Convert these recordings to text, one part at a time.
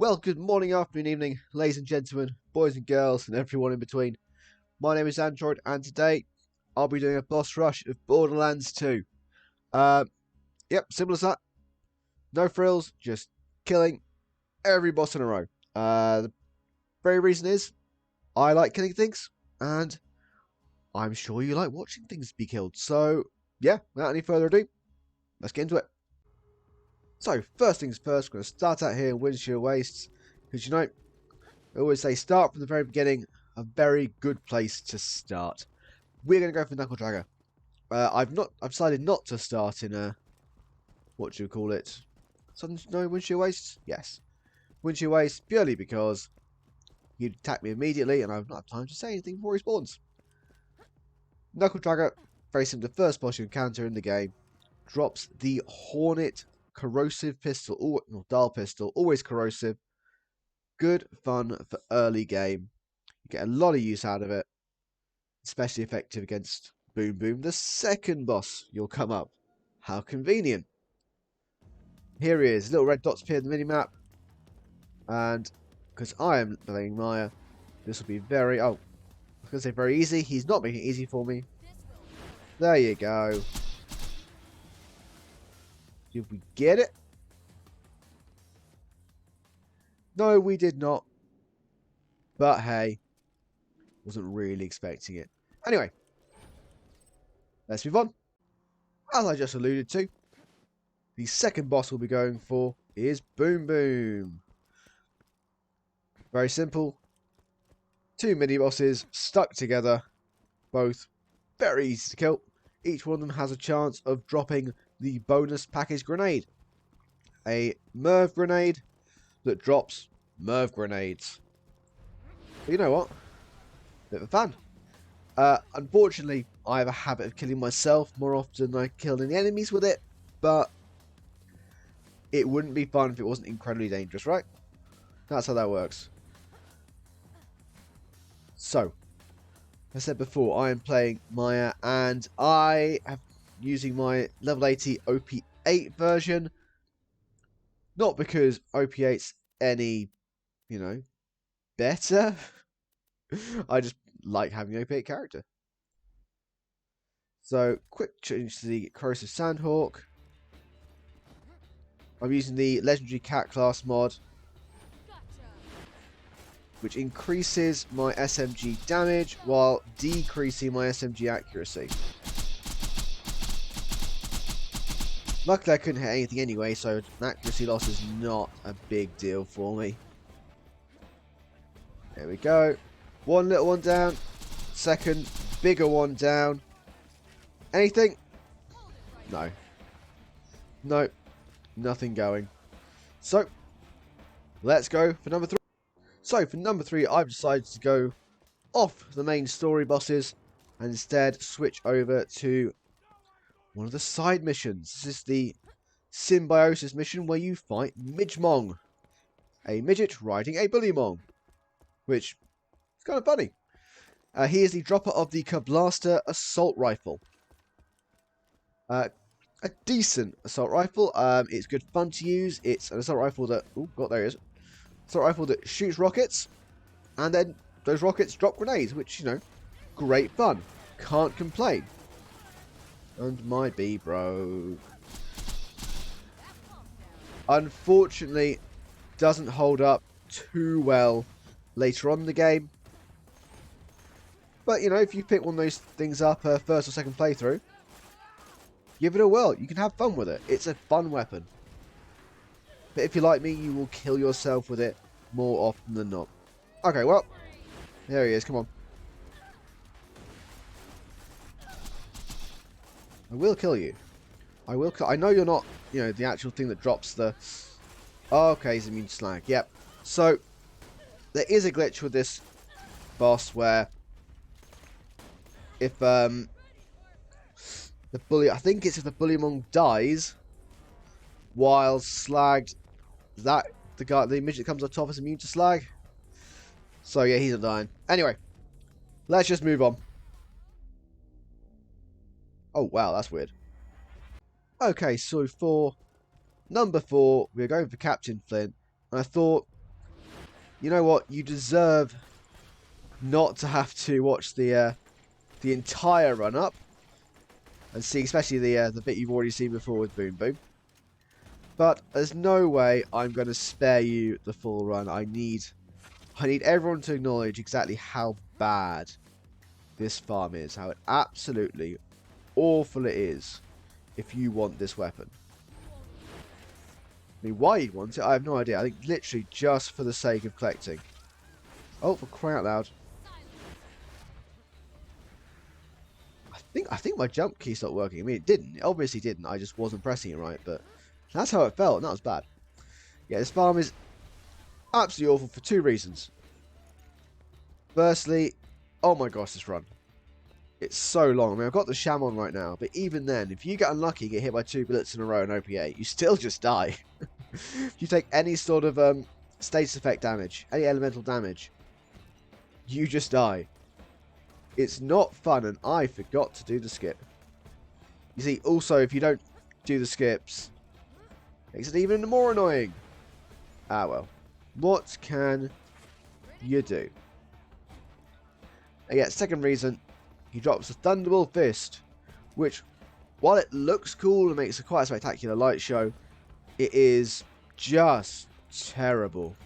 Well, good morning, afternoon, evening, ladies and gentlemen, boys and girls, and everyone in between. My name is Android, and today I'll be doing a boss rush of Borderlands 2. Yep, simple as that. No frills, just killing every boss in a row. The very reason is I like killing things, and I'm sure you like watching things be killed. So, yeah, without any further ado, let's get into it. So, first things first, we're going to start out here in Windshield Wastes, because I always say start from the very beginning, a very good place to start. We're going to go for Knuckle Dragger. I've decided not to start in what do you call it? Windshield Wastes? Yes. Windshield Wastes, purely because he'd attack me immediately, and I've not had time to say anything before he spawns. Knuckle Dragger, very simple, the first boss you encounter in the game, drops the Hornet corrosive pistol, or dull pistol, always corrosive. Good fun for early game. You get a lot of use out of it, especially effective against Boom Boom, the second boss you'll come up. How convenient. Here he is, little red dots appear in the minimap, and because I am playing Maya, this will be very, I was going to say very easy, he's not making it easy for me. There you go. Did we get it? No, we did not. But hey, wasn't really expecting it. Anyway, let's move on. As I just alluded to, the second boss we'll be going for is Boom Boom. Very simple. Two mini bosses stuck together, both very easy to kill. Each one of them has a chance of dropping the bonus package grenade. A Merv grenade that drops Merv grenades. But you know what? Bit of a fan. Unfortunately, I have a habit of killing myself more often than I kill any enemies with it, but it wouldn't be fun if it wasn't incredibly dangerous, right? That's how that works. So, as I said before, I am playing Maya, and I am using my level 80 OP8 version. Not because OP8's any, better. I just like having an OP8 character. So, quick change to the Corrosive Sandhawk. I'm using the Legendary Cat class mod, which increases my SMG damage while decreasing my SMG accuracy. Luckily I couldn't hit anything anyway, so an accuracy loss is not a big deal for me. There we go. One little one down. Second, bigger one down. Anything? No. Nope. Nothing going. So, let's go for number 3. So, for number 3, I've decided to go off the main story bosses and instead switch over to one of the side missions. This is the Symbiosis mission where you fight Midgemong, a midget riding a Bullymong, which is kind of funny. He is the dropper of the Kablaster assault rifle. A decent assault rifle. It's good fun to use. It's an assault rifle that... Oh, God, there he is. Assault rifle that shoots rockets, and then those rockets drop grenades, which, great fun. Can't complain. And my bee broke. Unfortunately, doesn't hold up too well later on in the game. But, if you pick one of those things up first or second playthrough, give it a whirl. You can have fun with it. It's a fun weapon. But if you're like me, you will kill yourself with it more often than not. Okay, well, there he is. Come on. I will kill you. I will kill... I know you're not, the actual thing that drops the... Oh, okay, he's immune to slag. Yep. So, there is a glitch with this boss where if, the bully... I think it's if the Bullymong dies while slagged, the midget that comes on top is immune to slag. So, yeah, he's not dying. Anyway, let's just move on. Oh, wow, that's weird. Okay, so for number 4, we're going for Captain Flint. And I thought, You know what? You deserve not to have to watch the entire run up and see, especially the bit you've already seen before with Boom Boom. But there's no way I'm going to spare you the full run. I need everyone to acknowledge exactly how bad this farm is, how absolutely awful it is if you want this weapon. I mean, why you'd want it, I have no idea. I think literally just for the sake of collecting. Oh, for crying out loud. I think my jump key stopped working. I mean, it didn't. It obviously didn't. I just wasn't pressing it right, but that's how it felt, and that was bad. Yeah, this farm is absolutely awful for two reasons. Firstly, oh my gosh, this run. It's so long. I mean, I've got the sham on right now, but even then, if you get unlucky and get hit by 2 bullets in a row in OP8, you still just die. If you take any sort of status effect damage, any elemental damage, you just die. It's not fun, and I forgot to do the skip. You see, also, if you don't do the skips, it makes it even more annoying. Ah, well. What can you do? And yeah, second reason, he drops a Thunderbolt Fist, which, while it looks cool and makes a quite spectacular light show, it is just terrible.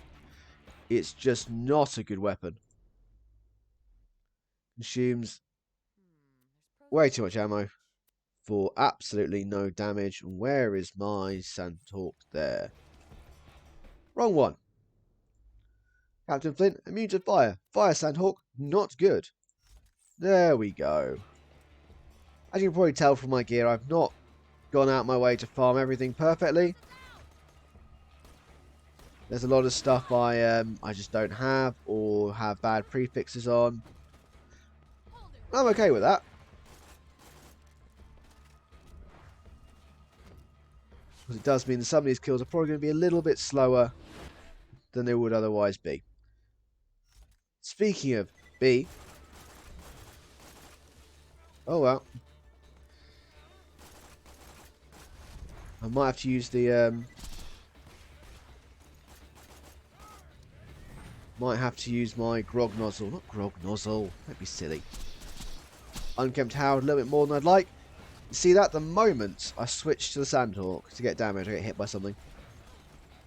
It's just not a good weapon. Consumes way too much ammo for absolutely no damage. Where is my Sandhawk? There. Wrong one. Captain Flint, immune to fire. Fire Sandhawk, not good. There we go. As you can probably tell from my gear, I've not gone out my way to farm everything perfectly. There's a lot of stuff I just don't have or have bad prefixes on. I'm okay with that. Because it does mean that some of these kills are probably going to be a little bit slower than they would otherwise be. Speaking of B. Oh well. I might have to use the might have to use my grog nozzle. Not grog nozzle. That'd be silly. Unkempt Howard a little bit more than I'd like. You see that? The moment I switch to the Sandhawk to get damage, I get hit by something.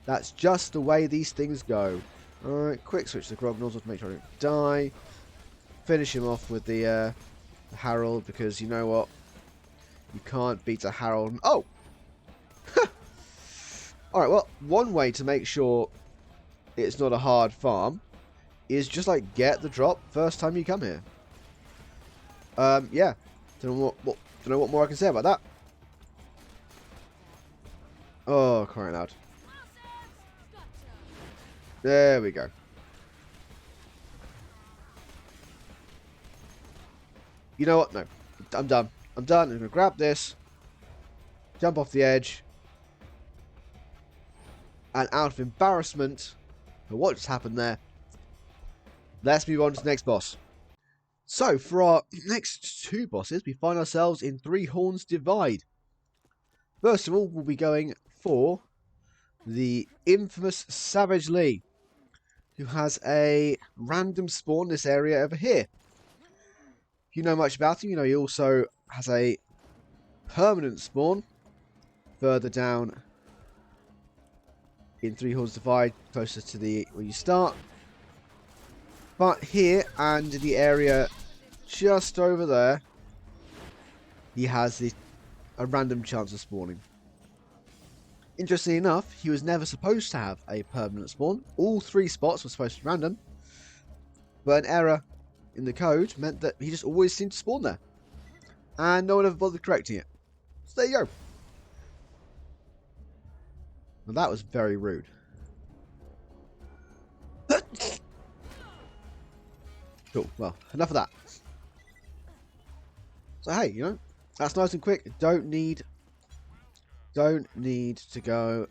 That's just the way these things go. Alright, quick switch to the grog nozzle to make sure I don't die. Finish him off with the Harold, because you know what? You can't beat a Harold. Oh! Alright, well, one way to make sure it's not a hard farm is just like get the drop first time you come here. Yeah. Don't know what more I can say about that. Oh, crying out. There we go. You know what? No. I'm done. I'm done. I'm going to grab this. Jump off the edge. And out of embarrassment for what just happened there, let's move on to the next boss. So, for our next two bosses, we find ourselves in Three Horns Divide. First of all, we'll be going for the infamous Savage Lee, who has a random spawn in this area over here. If you know much about him, you know he also has a permanent spawn further down in Three Horns Divide, closer to the where you start. But here and in the area just over there, he has a random chance of spawning. Interestingly enough, he was never supposed to have a permanent spawn. All 3 spots were supposed to be random, but an error in the code meant that he just always seemed to spawn there, and no one ever bothered correcting it. So there you go. Well, that was very rude. Cool. Well, enough of that. So hey, you know, that's nice and quick. Don't need to go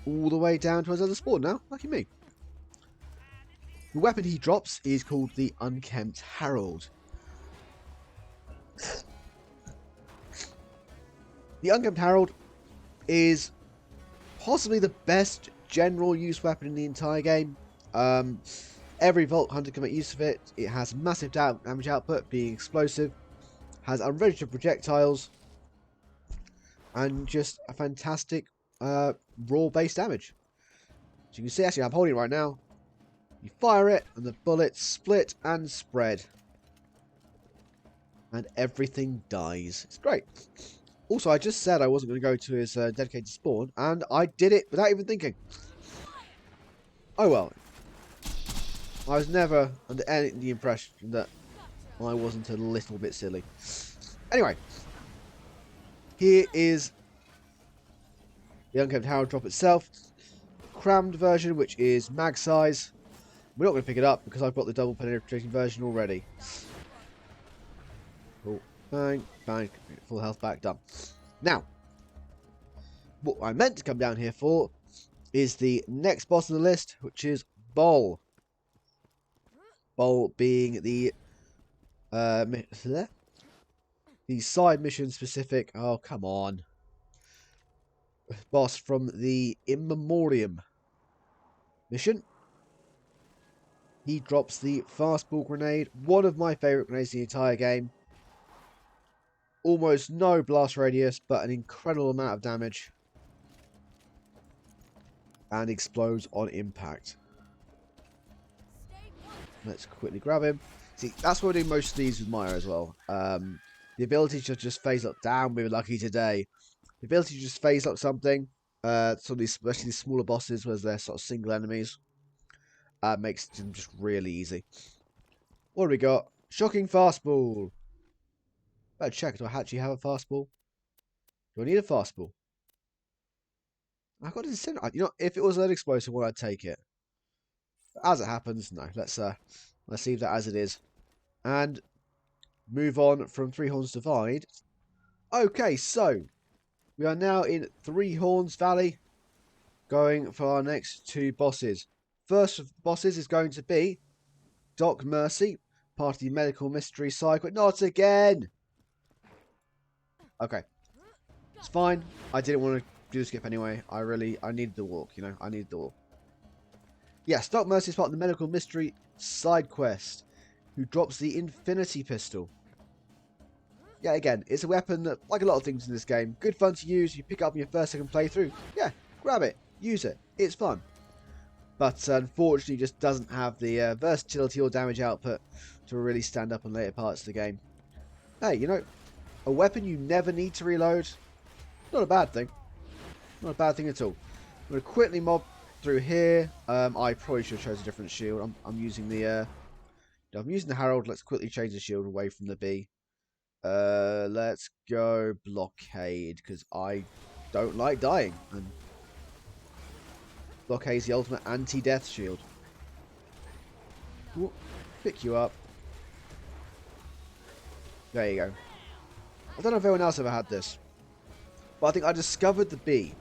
all the way down to his other spawn now. Lucky me. The weapon he drops is called the Unkempt Harold. The Unkempt Harold is possibly the best general use weapon in the entire game. Every Vault Hunter can make use of it. It has massive damage output, being explosive, has unregistered projectiles, and just a fantastic raw base damage. So you can see, actually I'm holding it right now. You fire it, and the bullets split and spread. And everything dies. It's great. Also, I just said I wasn't going to go to his dedicated spawn, and I did it without even thinking. Oh well. I was never under any the impression that I wasn't a little bit silly. Anyway, here is the Unclaimed Harrow drop itself. Crammed version, which is mag size. We're not going to pick it up because I've got the double penetrating version already. Oh, bang, bang, full health back, done. Now, what I meant to come down here for is the next boss on the list, which is Bol. Bol being the side mission specific. Oh, come on. Boss from the In Memoriam mission. He drops the fastball grenade, one of my favourite grenades in the entire game. Almost no blast radius, but an incredible amount of damage. And explodes on impact. Let's quickly grab him. See, that's what I do most of these with Maya as well. The ability to just phase up down, we were lucky today. The ability to just phase up something, especially these smaller bosses where they're sort of single enemies, makes them just really easy. What do we got? Shocking fastball. Better check, do I actually have a fastball? Do I need a fastball? I've got to send it. You know, if it was an explosive one, I'd take it. But as it happens, no. Let's leave that as it is. And move on from Three Horns Divide. Okay, so we are now in Three Horns Valley, going for our next two bosses. First of the bosses is going to be Doc Mercy, part of the medical mystery cycle. Not again! Okay. It's fine. I didn't want to do the skip anyway. I needed the walk, you know. I needed the walk. Yes, Doc Mercy is part of the medical mystery side quest, who drops the Infinity Pistol. Yeah, again, it's a weapon that, like a lot of things in this game, good fun to use. You pick it up in your first, second playthrough. Yeah, grab it. Use it. It's fun. But unfortunately, just doesn't have the versatility or damage output to really stand up in later parts of the game. Hey, you know, a weapon you never need to reload, not a bad thing. Not a bad thing at all. I'm going to quickly mob through here. I probably should have chosen a different shield. I'm using the Herald. Let's quickly change the shield away from the B. Let's go Blockade, because I don't like dying. And Blockade is the ultimate anti-death shield. Ooh, pick you up. There you go. I don't know if anyone else ever had this, but I think I discovered the B,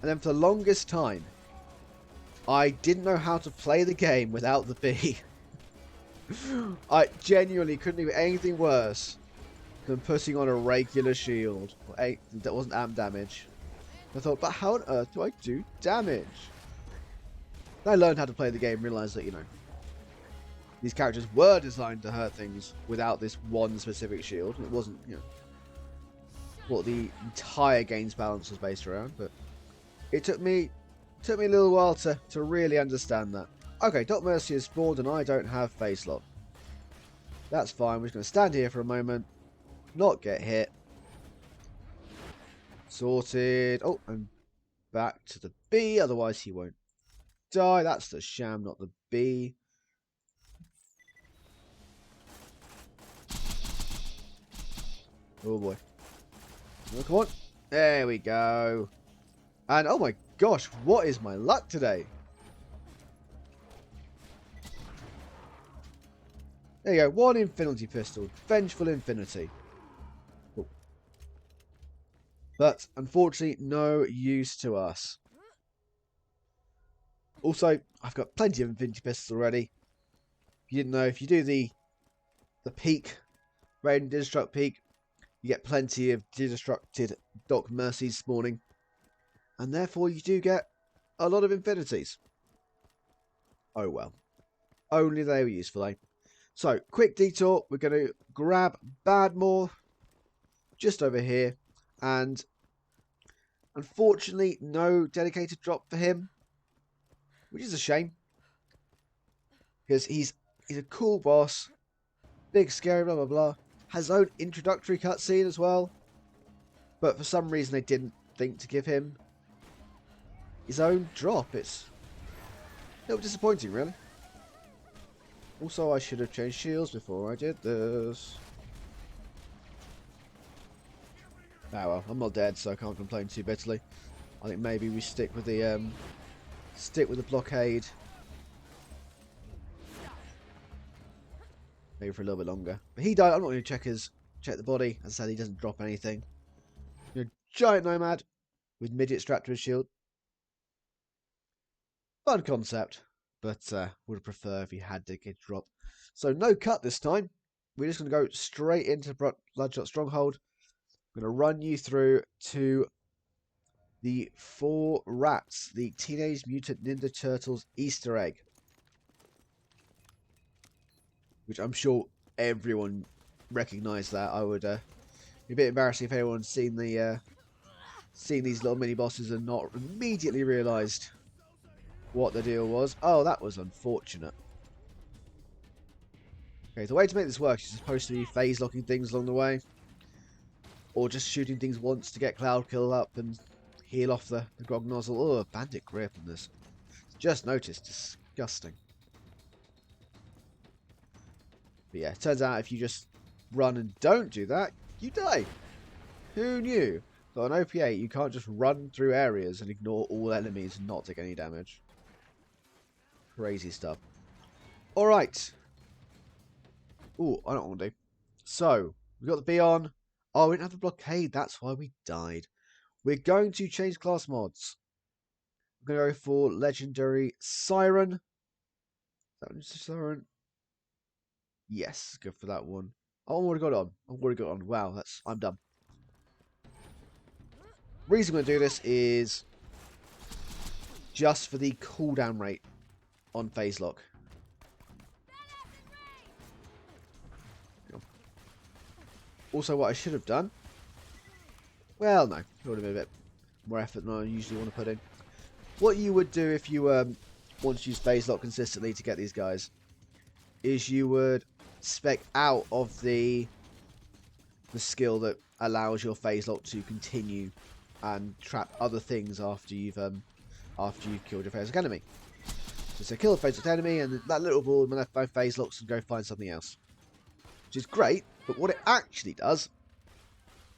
and then for the longest time, I didn't know how to play the game without the B. I genuinely couldn't think of anything worse than putting on a regular shield that wasn't amp damage. I thought, but how on earth do I do damage? Then I learned how to play the game and realised that, you know, these characters were designed to hurt things without this one specific shield. It wasn't, you know, what the entire game's balance was based around, but it took me a little while to really understand that. Okay, Doc Mercy is spawned and I don't have face lock. That's fine. We're just going to stand here for a moment, not get hit. Sorted. Oh, and back to the B, otherwise he won't die. That's the sham, not the B. Oh boy. Oh, come on. There we go. And oh my gosh, what is my luck today? There you go. One Infinity Pistol. Vengeful Infinity. Cool. But unfortunately, no use to us. Also, I've got plenty of Infinity Pistols already. If you didn't know, if you do the peak, Raiden Digistruct peak, you get plenty of Digistructed Doc Mercy's spawning. And therefore you do get a lot of Infinities. Oh well. Only they were useful, eh? So, quick detour. We're going to grab Badmore just over here. And unfortunately, no dedicated drop for him. Which is a shame. Because he's a cool boss. Big, scary, blah, blah, blah. Has his own introductory cutscene as well. But for some reason, they didn't think to give him his own drop. It's a little disappointing, really. Also, I should have changed shields before I did this. Ah well, I'm not dead, so I can't complain too bitterly. I think maybe we stick with the blockade. Maybe for a little bit longer. But he died. I'm not going to check the body. As I said, he doesn't drop anything. You're a giant nomad with midget strapped to his shield. Fun concept, but would have preferred if he had to get drop. So no cut this time. We're just going to go straight into Bloodshot Stronghold. I'm going to run you through to the 4 rats, the Teenage Mutant Ninja Turtles Easter egg, which I'm sure everyone recognised that. I would be a bit embarrassing if anyone's seen these little mini bosses and not immediately realised what the deal was. Oh, that was unfortunate. Okay, the way to make this work is supposed to be phase locking things along the way, or just shooting things once to get Cloud Kill up and heal off the grog nozzle. Oh, bandit grip on this. Just noticed, disgusting. But yeah, it turns out if you just run and don't do that, you die. Who knew? So on OP8, you can't just run through areas and ignore all enemies and not take any damage. Crazy stuff. Alright. Ooh, I don't want to do. So, we've got the B on. Oh, we didn't have the blockade. That's why we died. We're going to change class mods. We're going to go for Legendary Siren. Is that one Siren? Yes, go for that one. Oh, I've already got it on. I've already got it on. Wow, I'm done. Reason we're going to do this is just for the cooldown rate on phase lock. Also, what I should have done, well, no, it would have been a bit more effort than I usually want to put in. What you would do if you want to use phase lock consistently to get these guys is you would spec out of the skill that allows your phase lock to continue and trap other things after you've killed your phase lock enemy. So kill a phase lock enemy, and that little ball left by phase locks and go find something else, which is great. But what it actually does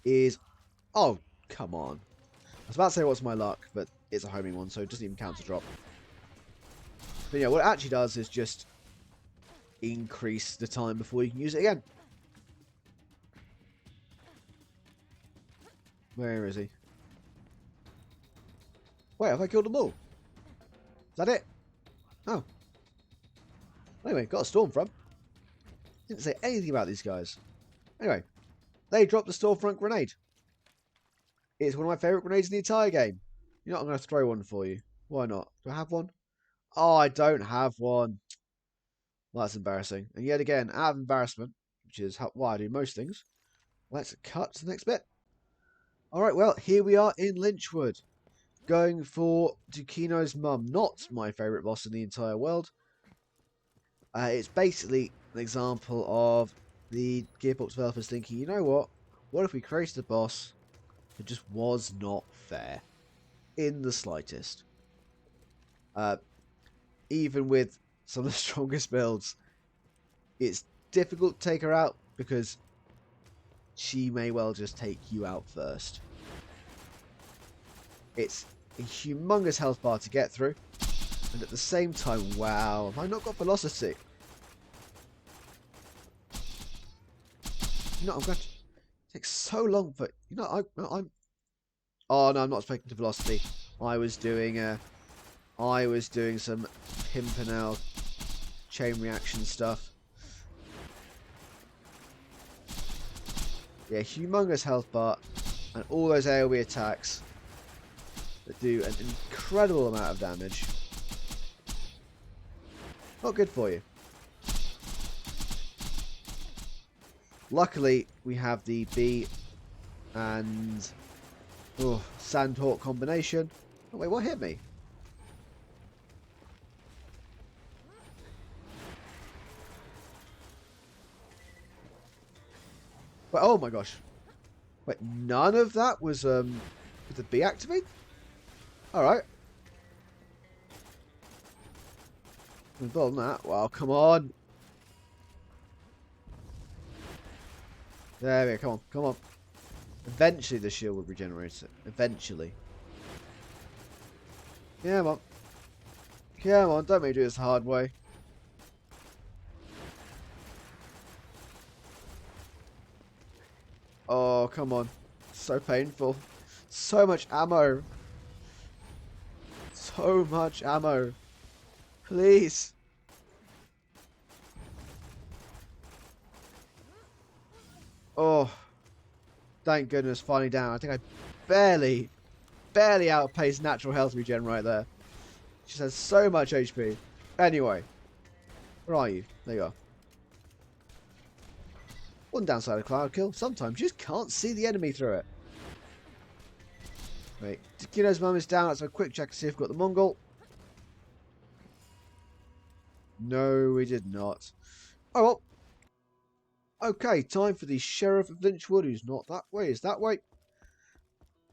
is, oh come on! I was about to say what's my luck, but it's a homing one, so it doesn't even count as a drop. But yeah, what it actually does is just increase the time before you can use it again. Where is he? Wait, have I killed them all? Is that it? Oh. Anyway, got a Stormfront. Didn't say anything about these guys. Anyway, they dropped the Stormfront grenade. It's one of my favourite grenades in the entire game. You know what, I'm going to throw one for you. Why not? Do I have one? Oh, I don't have one. Well, that's embarrassing. And yet again, out of embarrassment, which is why I do most things, let's cut to the next bit. Alright, well, here we are in Lynchwood. Going for Dukino's mum. Not my favourite boss in the entire world. It's basically an example of the Gearbox developers thinking, you know what? What if we created a boss that just was not fair? In the slightest. Even with some of the strongest builds, it's difficult to take her out because she may well just take you out first. It's a humongous health bar to get through, and at the same time, wow, have I not got velocity? You know, I'm going to take so long for, you know, I'm. Oh no, I'm not speaking to velocity. I was doing some Pimpernel chain reaction stuff. Yeah, humongous health bar, and all those AoE attacks that do an incredible amount of damage. Not good for you. Luckily, we have the bee and Sandhawk combination. Oh wait, what hit me? Wait, oh my gosh. Wait, none of that was did the bee activate? Alright. More than that. Wow, come on. There we go, come on, come on. Eventually the shield will regenerate it. Eventually. Come on. Come on, don't make me do this the hard way. Oh, come on. So painful. So much ammo. So much ammo. Please. Oh. Thank goodness, finally down. I think I barely outpaced natural health regen right there. She has so much HP. Anyway. Where are you? There you are. One downside of Cloud Kill, sometimes you just can't see the enemy through it. Wait, Takiro's mum is down. Let's have a quick check to see if we've got the Mongol. No, we did not. Oh well. Okay, time for the Sheriff of Lynchwood, who's not that way, is that way.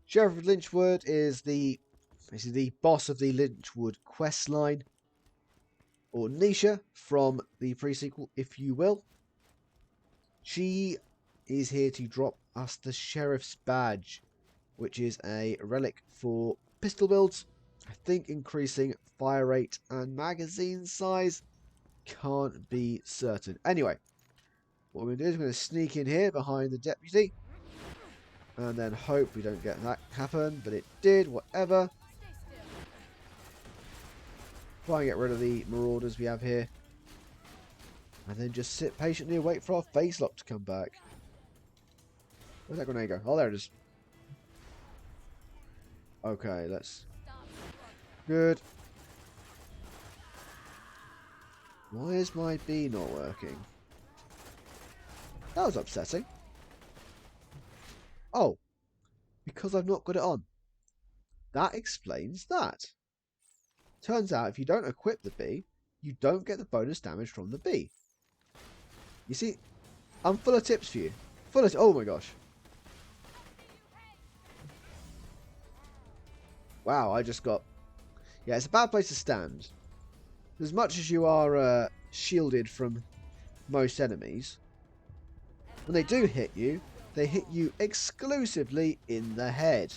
Sheriff of Lynchwood is basically the boss of the Lynchwood quest line. Or Nisha from the pre-sequel, if you will. She is here to drop us the Sheriff's Badge, which is a relic for pistol builds. I think increasing fire rate and magazine size. Can't be certain. Anyway, what we're going to do is we're going to sneak in here behind the deputy. And then hope we don't get that happen. But it did, whatever. Try and get rid of the marauders we have here. And then just sit patiently and wait for our face lock to come back. Where's that grenade go? Oh, there it is. Okay, let's... Good. Why is my bee not working? That was upsetting. Oh. Because I've not got it on. That explains that. Turns out if you don't equip the bee, you don't get the bonus damage from the bee. You see, I'm full of tips for you. Oh my gosh. Wow, I just got... Yeah, it's a bad place to stand. As much as you are shielded from most enemies, when they do hit you, they hit you exclusively in the head.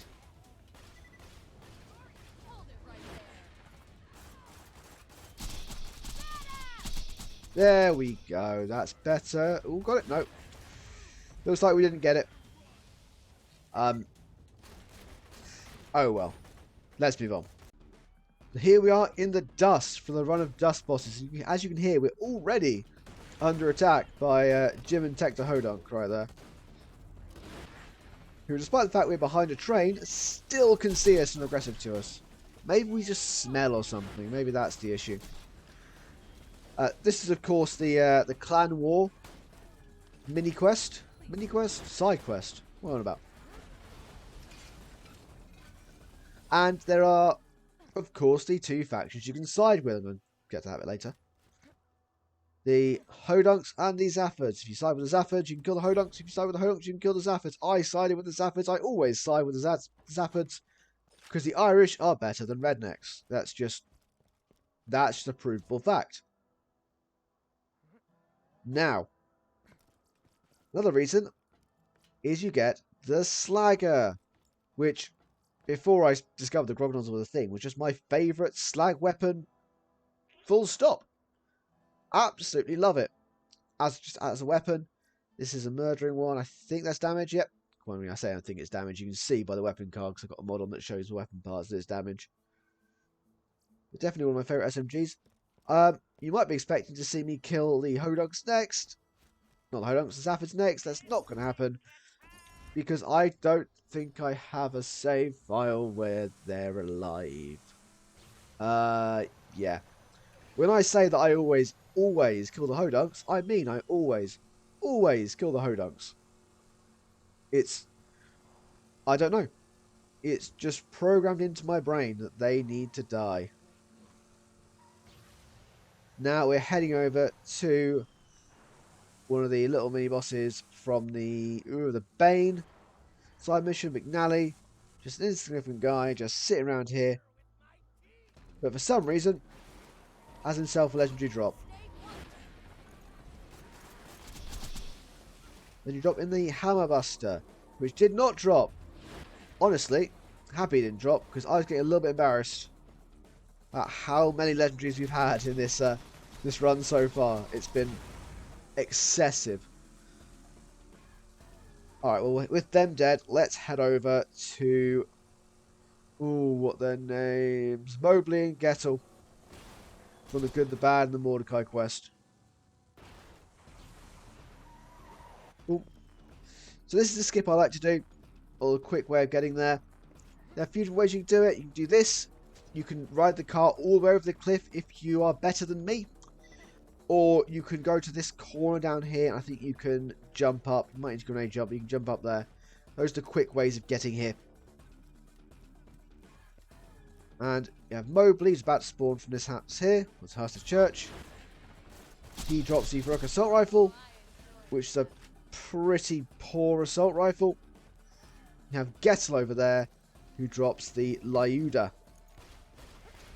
There we go. That's better. Oh, got it? No. Looks like we didn't get it. Oh well. Let's move on. Here we are in the dust for the run of dust bosses. As you can hear, we're already under attack by Jim and Tector Hodunk right there. Who, despite the fact we're behind a train, still can see us and aggressive to us. Maybe we just smell or something. Maybe that's the issue. This is, of course, the Clan War mini quest. Mini quest? Side quest. What am I on about? And there are, of course, the two factions you can side with. I'm going to get to that a bit later. The Hodunks and the Zaffords. If you side with the Zaffords, you can kill the Hodunks. If you side with the Hodunks, you can kill the Zaffords. I sided with the Zaffords. I always side with the Zaffords because the Irish are better than rednecks. That's just a provable fact. Now, another reason is you get the Slagger, which, before I discovered the Grognons were the thing, was just my favourite slag weapon. Full stop. Absolutely love it. Just as a weapon, this is a murdering one. I think that's damage. Yep. When I say I think it's damage, you can see by the weapon card because I've got a mod on that shows the weapon parts that it's damage. But definitely one of my favourite SMGs. You might be expecting to see me kill the Hodunks next. Not the Hodunks, the Zaffords next. That's not going to happen. Because I don't think I have a save file where they're alive. Yeah. When I say that I always kill the Hodunks, I mean I always kill the Hodunks. It's, I don't know. It's just programmed into my brain that they need to die. Now we're heading over to one of the little mini bosses from the Bane side mission, McNally. Just an insignificant guy, just sitting around here. But for some reason, has himself a legendary drop. Then you drop in the Hammer Buster, which did not drop. Honestly, happy it didn't drop, because I was getting a little bit embarrassed about how many legendaries we've had in this this run so far. It's been excessive. Alright, well, with them dead, let's head over to... Ooh, what their names? Mobley and Gettle. From the Good, the Bad, and the Mordecai quest. Ooh. So this is the skip I like to do, or a quick way of getting there. There are a few different ways you can do it. You can do this. You can ride the car all the way over the cliff if you are better than me. Or you can go to this corner down here, and I think you can jump up. You might need to grenade jump, but you can jump up there. Those are the quick ways of getting here. And you have Mobley, who's about to spawn from this house here. Let's house the church. He drops the Varrock assault rifle, which is a pretty poor assault rifle. You have Gettle over there, who drops the Lyuda.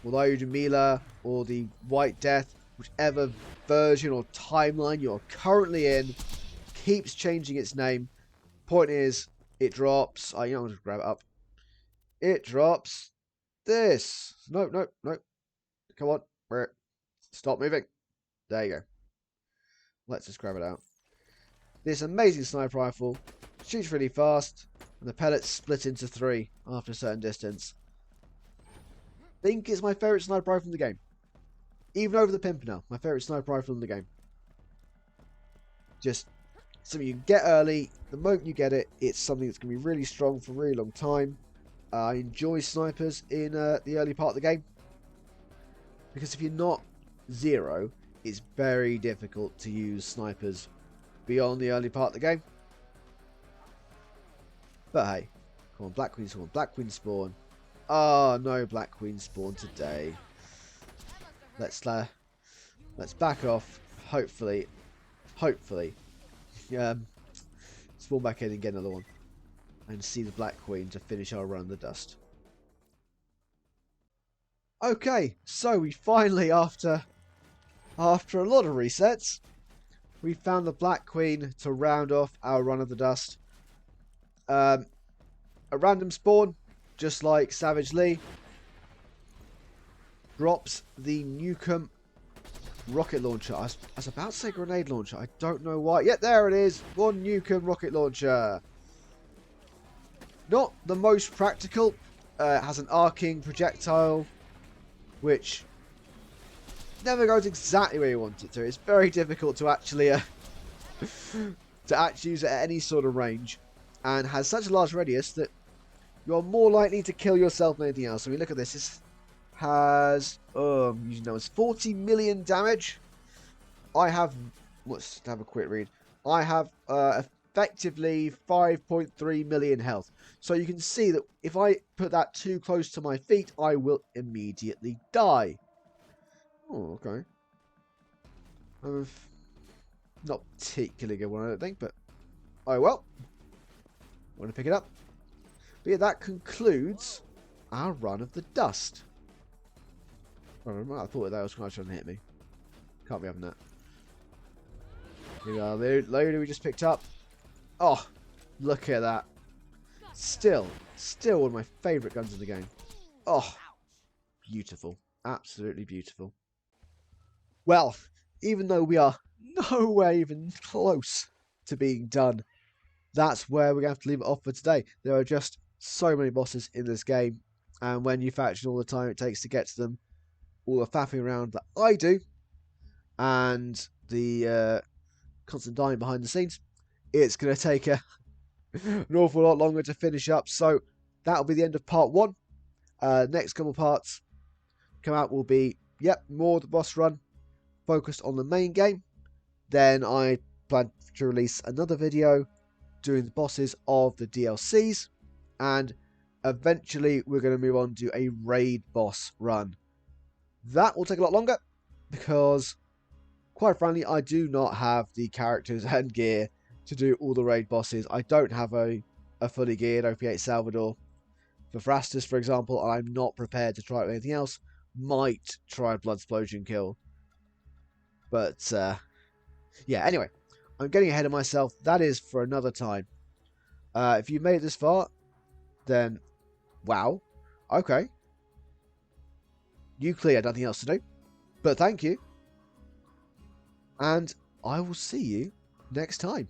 Or Lyuda Mila, or the White Death, whichever version or timeline you're currently in, keeps changing its name. Point is, it drops... I'm going to grab it up. It drops this. No. Come on. Stop moving. There you go. Let's just grab it out. This amazing sniper rifle shoots really fast, and the pellets split into 3 after a certain distance. I think it's my favourite sniper rifle in the game. Even over the Pimpernel, my favourite sniper rifle in the game. Just something you can get early. The moment you get it, it's something that's going to be really strong for a really long time. I enjoy snipers in the early part of the game. Because if you're not zero, it's very difficult to use snipers beyond the early part of the game. But hey, come on, Black Queen spawn, Black Queen spawn. Oh, no Black Queen spawn today. Let's back off. Hopefully, spawn back in and get another one, and see the Black Queen to finish our run in the dust. Okay, so we finally, after a lot of resets, we found the Black Queen to round off our run of the dust. A random spawn, just like Savage Lee, drops the Nukem rocket launcher. I was about to say grenade launcher. I don't know why. Yep, there it is. One Nukem rocket launcher. Not the most practical. It has an arcing projectile, which never goes exactly where you want it to. It's very difficult to actually use it at any sort of range, and has such a large radius that you're more likely to kill yourself than anything else. I mean, look at this. This has using numbers, 40 million damage. I have, let's have a quick read. I have effectively 5.3 million health. So you can see that if I put that too close to my feet, I will immediately die. Oh, okay. Not particularly good one, I don't think, but oh well. I'm going to pick it up. But yeah, that concludes our run of the dust. I thought that was trying to hit me. Can't be having that. Here we are, the loader we just picked up. Oh, look at that. Still one of my favourite guns in the game. Oh, beautiful. Absolutely beautiful. Well, even though we are nowhere even close to being done, that's where we're going to have to leave it off for today. There are just so many bosses in this game, and when you factor in all the time it takes to get to them, all the faffing around that I do, and the constant dying behind the scenes, it's going to take an awful lot longer to finish up. So that'll be the end of part 1. Next couple parts come out will be yep, more of the boss run focused on the main game. Then I plan to release another video doing the bosses of the DLCs, and eventually we're going to move on to a raid boss run. That will take a lot longer because, quite frankly, I do not have the characters and gear to do all the raid bosses. I don't have a fully geared OP8 Salvador. For Thrastus, for example, I'm not prepared to try anything else. Might try a Blood Explosion kill. But, yeah, anyway. I'm getting ahead of myself. That is for another time. If you made it this far, then, wow. Okay. You clearly had nothing else to do. But thank you. And I will see you next time.